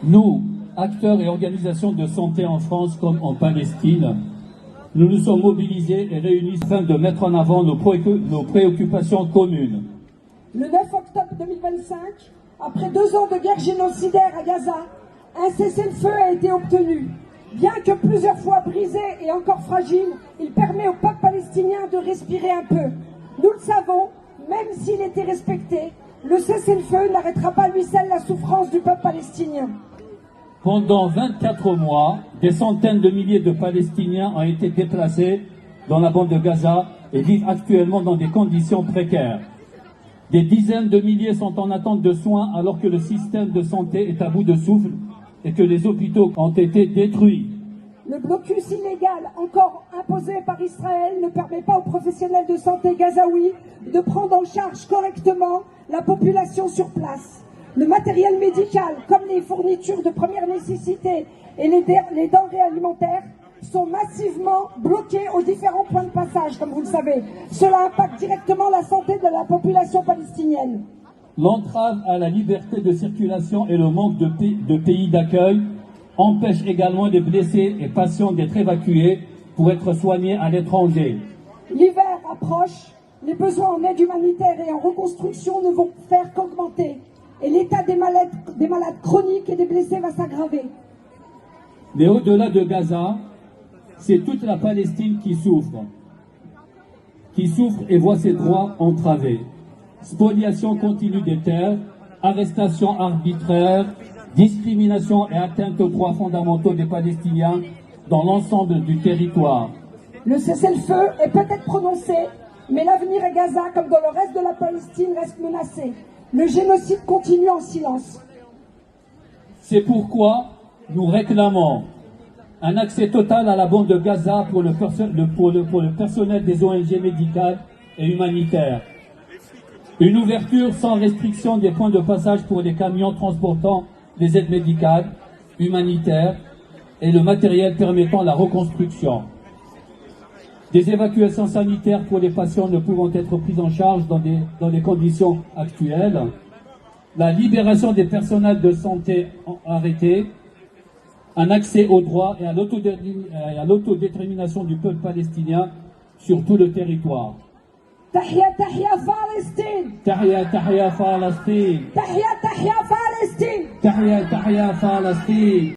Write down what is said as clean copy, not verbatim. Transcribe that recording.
Nous, acteurs et organisations de santé en France comme en Palestine, nous nous sommes mobilisés et réunis afin de mettre en avant nos préoccupations communes. Le 9 octobre 2025, après 2 ans de guerre génocidaire à Gaza, un cessez-le-feu a été obtenu. Bien que plusieurs fois brisé et encore fragile, il permet au peuple palestinien de respirer un peu. Nous le savons, même s'il était respecté, le cessez-le-feu n'arrêtera pas lui seul la souffrance du peuple palestinien. Pendant 24 mois, des centaines de milliers de Palestiniens ont été déplacés dans la bande de Gaza et vivent actuellement dans des conditions précaires. Des dizaines de milliers sont en attente de soins alors que le système de santé est à bout de souffle et que les hôpitaux ont été détruits. Le blocus illégal encore imposé par Israël ne permet pas aux professionnels de santé gazaouis de prendre en charge correctement la population sur place. Le matériel médical, comme les fournitures de première nécessité et les denrées alimentaires, sont massivement bloqués aux différents points de passage, comme vous le savez. Cela impacte directement la santé de la population palestinienne. L'entrave à la liberté de circulation et le manque de pays d'accueil empêchent également les blessés et patients d'être évacués pour être soignés à l'étranger. L'hiver approche, les besoins en aide humanitaire et en reconstruction ne vont faire qu'augmenter. Et l'état des malades chroniques et des blessés va s'aggraver. Mais au-delà de Gaza, c'est toute la Palestine qui souffre et voit ses droits entravés. Spoliation continue des terres, arrestations arbitraires, discrimination et atteinte aux droits fondamentaux des Palestiniens dans l'ensemble du territoire. Le cessez-le-feu est peut-être prononcé, mais l'avenir à Gaza, comme dans le reste de la Palestine, reste menacé. Le génocide continue en silence. C'est pourquoi nous réclamons un accès total à la bande de Gaza pour le personnel des ONG médicales et humanitaires. Une ouverture sans restriction des points de passage pour les camions transportant les aides médicales, humanitaires et le matériel permettant la reconstruction. Des évacuations sanitaires pour les patients ne pouvant être prises en charge dans les conditions actuelles. La libération des personnels de santé arrêtés. Un accès aux droits et à l'autodétermination du peuple palestinien sur tout le territoire. Tahia Tahia Palestine! Tahia Tahia Palestine! Tahia Tahia Palestine! Tahia Tahia Palestine!